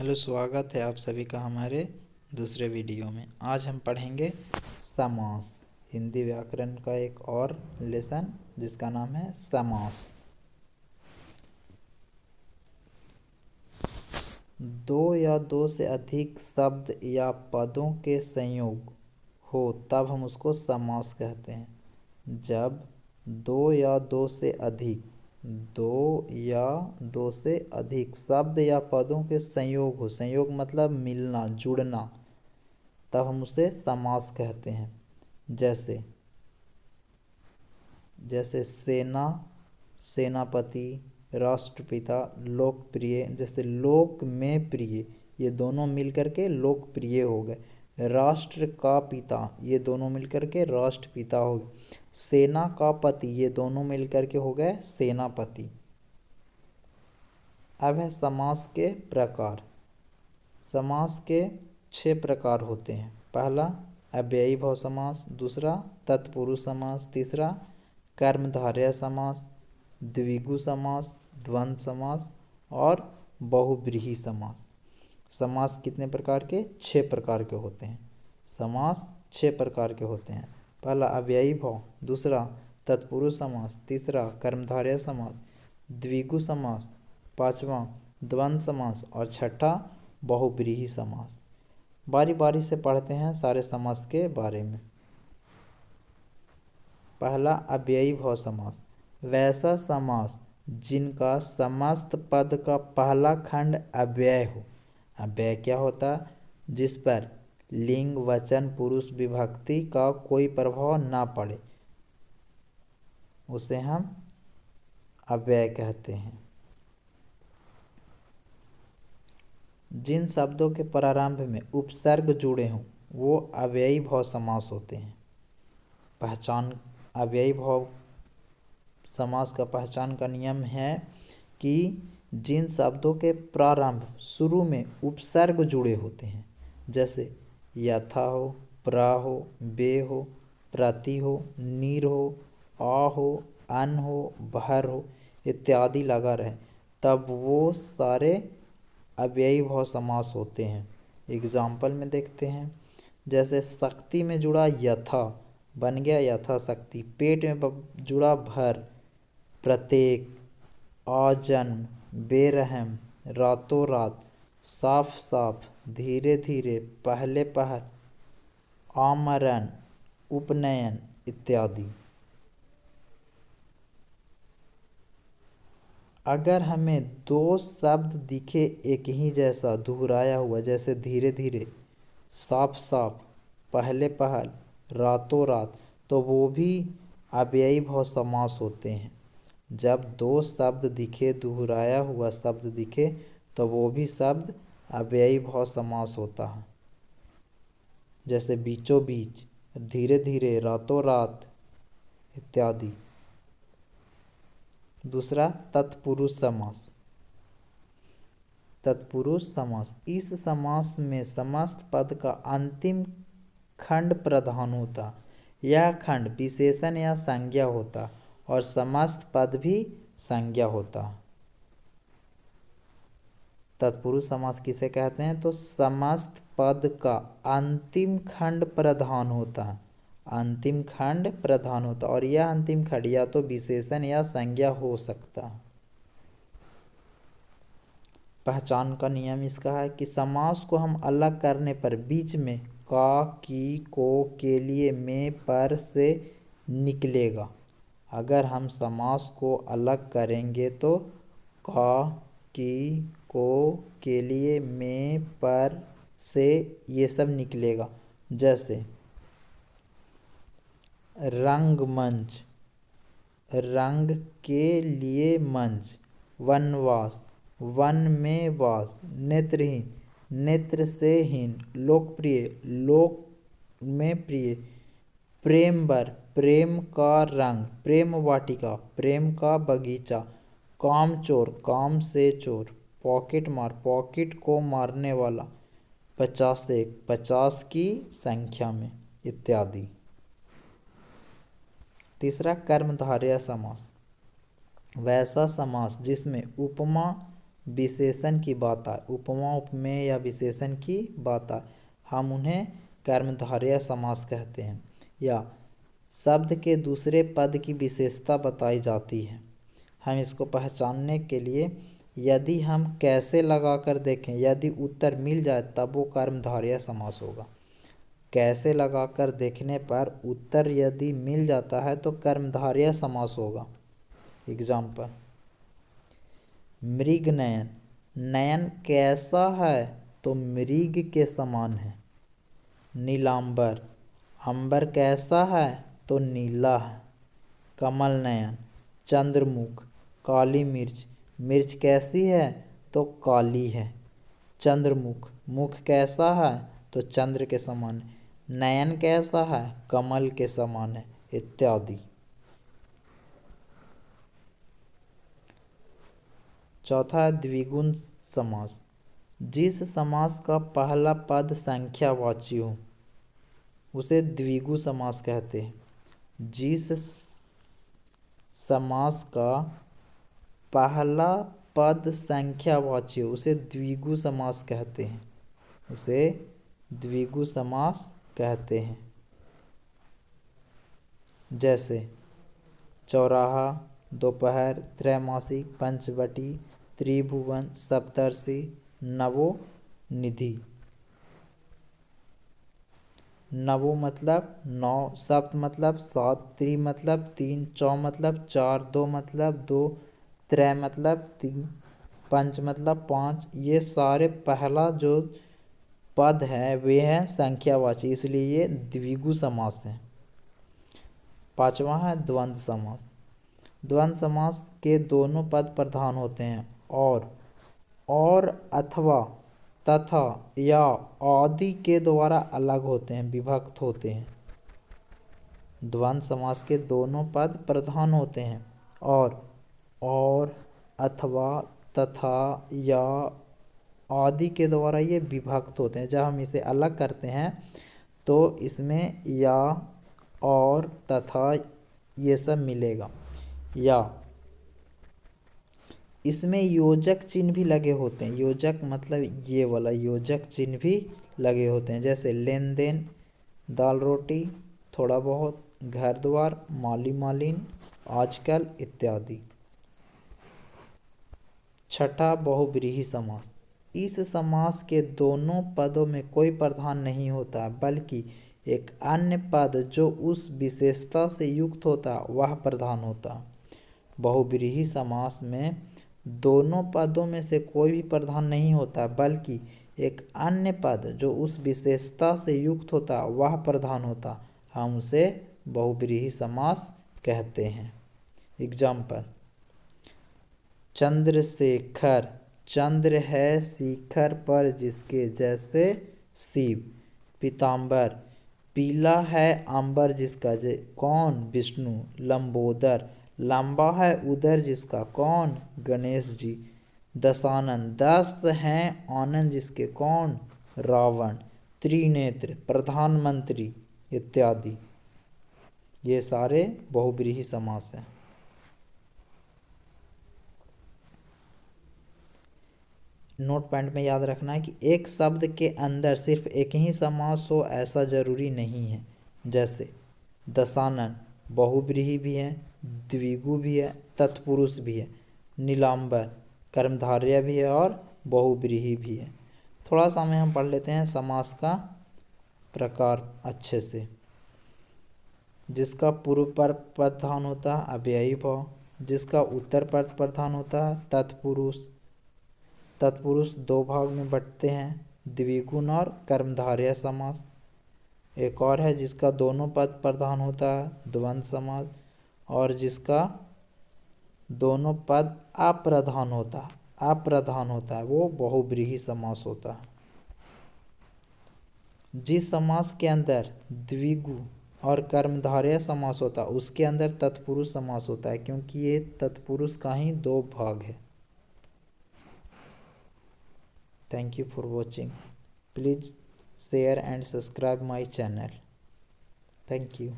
Hello, स्वागत है आप सभी का हमारे दूसरे वीडियो में। आज हम पढ़ेंगे समास, हिंदी व्याकरण का एक और लेसन जिसका नाम है समास। दो या दो से अधिक शब्द या पदों के संयोग हो तब हम उसको समास कहते हैं। जब दो या दो से अधिक शब्द या पदों के संयोग हो, संयोग मतलब मिलना जुड़ना, तब हम उसे समास कहते हैं। जैसे सेना, सेनापति, राष्ट्रपिता, लोकप्रिय। जैसे लोक में प्रिय, ये दोनों मिलकर के लोकप्रिय हो गए। राष्ट्र का पिता, ये दोनों मिलकर के राष्ट्रपिता हो गए। सेना का पति, ये दोनों मिलकर के हो गए सेनापति। अब है समास के प्रकार। समास के 6 प्रकार होते हैं। पहला अव्ययी भाव समास, दूसरा तत्पुरुष समास, तीसरा कर्मधारय समास, द्विगु समास, द्वंद्व समास और बहुव्रीहि समास। समास कितने प्रकार के? 6 प्रकार के होते हैं। समास 6 प्रकार के होते हैं। पहला अव्ययी भाव, दूसरा तत्पुरुष समास, तीसरा कर्मधारय समास, द्विगु समास, पांचवा द्वंद्व समास और छठा बहुव्रीहि समास। बारी बारी से पढ़ते हैं सारे समास के बारे में। पहला अव्ययी भाव समास, वैसा समास जिनका समस्त पद का पहला खंड अव्यय हो। अव्यय क्या होता? जिस पर लिंग, वचन, पुरुष विभक्ति का कोई प्रभाव ना पड़े, उसे हम अव्यय कहते हैं। जिन शब्दों के प्रारंभ में उपसर्ग जुड़े हों वो अव्ययी भाव समास होते हैं। पहचान, अव्ययी भाव समास का पहचान का नियम है कि जिन शब्दों के प्रारंभ शुरू में उपसर्ग जुड़े होते हैं, जैसे यथा हो, प्र हो, बे हो, प्रति हो, नीर हो, आ हो, अन हो, भर हो इत्यादि लगा रहे, तब वो सारे अव्ययी भाव समास होते हैं। एग्जाम्पल में देखते हैं, जैसे शक्ति में जुड़ा यथा बन गया यथा शक्ति। पेट में जुड़ा भर, प्रत्येक, आजन्म, बेरहम, रातों रात, साफ साफ, धीरे धीरे, पहले पहल, आमरण, उपनयन इत्यादि। अगर हमें दो शब्द दिखे एक ही जैसा दोहराया हुआ, जैसे धीरे धीरे, साफ साफ, पहले पहल, रातों रात, तो वो भी अव्ययी भाव समास होते हैं। जब दो शब्द दिखे, दोहराया हुआ शब्द दिखे, तो वो भी शब्द अव्ययी भाव समास होता है। जैसे बीचों बीच, धीरे धीरे, रातों रात इत्यादि। दूसरा तत्पुरुष समास। तत्पुरुष समास, इस समास में समस्त पद का अंतिम खंड प्रधान होता। यह खंड विशेषण या संज्ञा होता और समस्त पद भी संज्ञा होता। तत्पुरुष समास किसे कहते हैं? तो समस्त पद का अंतिम खंड प्रधान होता है। अंतिम खंड प्रधान होता और यह अंतिम खंड या तो विशेषण या संज्ञा हो सकता है। पहचान का नियम इसका है कि समास को हम अलग करने पर बीच में का, की, को, के लिए, में, पर से निकलेगा। अगर हम समास को अलग करेंगे तो का, की, को, के लिए, में, पर से ये सब निकलेगा। जैसे रंगमंच, रंग के लिए मंच, वनवास, वन में वास, नेत्रहीन, नेत्र से हीन, लोकप्रिय, लोक में प्रिय, प्रेमवर, प्रेम का रंग, प्रेम वाटिका, प्रेम का बगीचा, कामचोर, काम से चोर, पॉकेट मार, पॉकेट को मारने वाला, 50, 50 की संख्या में इत्यादि। तीसरा कर्मधारय समास, वैसा समास जिसमें उपमा विशेषण की बात आए, उपमा उपमेय या विशेषण की बात आए, हम उन्हें कर्मधारय समास कहते हैं। या शब्द के दूसरे पद की विशेषता बताई जाती है। हम इसको पहचानने के लिए यदि हम कैसे लगाकर देखें, यदि उत्तर मिल जाए तब वो कर्मधारय समास होगा। कैसे लगाकर देखने पर उत्तर यदि मिल जाता है तो कर्मधारय समास होगा। एग्जाम्पल, मृग नयन, नयन कैसा है तो मृग के समान है। नीलांबर, अंबर कैसा है तो नीला है। कमल नयन, चंद्रमुख, काली मिर्च, मिर्च कैसी है तो काली है। चंद्रमुख, मुख कैसा है तो चंद्र के समान है। नयन कैसा है, कमल के समान है, इत्यादि। चौथा है द्विगुण समास। जिस समास का पहला पद संख्यावाची हो उसे द्विगु समास कहते हैं। जिस समास का पहला पद संख्यावाची हो उसे द्विगु समास कहते हैं। उसे द्विगु समास कहते हैं। जैसे चौराहा, दोपहर, त्रैमासिक, पंचवटी, त्रिभुवन, सप्तर्षि, नवोनिधि। नवो मतलब 9, सप्त मतलब 7, त्रि मतलब 3, चौ मतलब 4, दो मतलब 2, त्रय मतलब 3, पंच मतलब 5। ये सारे पहला जो पद है वे हैं संख्यावाची, इसलिए ये द्विगु समास है। पांचवा है द्वंद्व समास। द्वंद्व समास के दोनों पद प्रधान होते हैं और अथवा, तथा या आदि के द्वारा अलग होते हैं, विभक्त होते हैं। द्वंद्व समास के दोनों पद प्रधान होते हैं और अथवा, तथा या आदि के द्वारा ये विभक्त होते हैं। जब हम इसे अलग करते हैं तो इसमें या, और, तथा ये सब मिलेगा। या इसमें योजक चिन्ह भी लगे होते हैं। योजक मतलब ये वाला योजक चिन्ह भी लगे होते हैं। जैसे लेन देन, दाल रोटी, थोड़ा बहुत, घर द्वार, माली मालिन, आजकल, इत्यादि। छठा बहुव्रीहि समास। इस समास के दोनों पदों में कोई प्रधान नहीं होता बल्कि एक अन्य पद जो उस विशेषता से युक्त होता वह प्रधान होता। बहुव्रीहि समास में दोनों पदों में से कोई भी प्रधान नहीं होता बल्कि एक अन्य पद जो उस विशेषता से युक्त होता वह प्रधान होता। हम उसे बहुव्रीहि समास कहते हैं। एग्जाम्पल, चंद्रशेखर, चंद्र है शिखर पर जिसके, जैसे शिव। पीताम्बर, पीला है अंबर जिसका, कौन, विष्णु। लंबोदर, लंबा है उदर जिसका, कौन, गणेश जी। दशानन, 10 हैं आनंद जिसके, कौन, रावण। त्रिनेत्र, प्रधानमंत्री, इत्यादि। ये सारे बहुव्रीहि समास हैं। नोट पॉइंट में याद रखना है कि एक शब्द के अंदर सिर्फ एक ही समास हो ऐसा जरूरी नहीं है। जैसे दशानन बहुव्रीहि भी है, द्विगु भी है, तत्पुरुष भी है। नीलांबर कर्मधारय भी है और बहुव्रीहि भी है। थोड़ा सा में हम पढ़ लेते हैं समास का प्रकार अच्छे से। जिसका पूर्व पर प्रधान होता है अव्ययी भाव, जिसका उत्तर पर प्रधान होता है तत्पुरुष। तत्पुरुष दो भाग में बंटते हैं, द्विगुण और कर्मधारय समास। एक और है जिसका दोनों पद प्रधान होता है द्वंद्व समास, और जिसका दोनों पद अप्रधान होता है वो बहुव्रीहि समास होता है। जिस समास के अंदर द्विगु और कर्मधारय समास होता है उसके अंदर तत्पुरुष समास होता है, क्योंकि ये तत्पुरुष का ही दो भाग है। Thank you for watching. Please share and subscribe my channel. Thank you.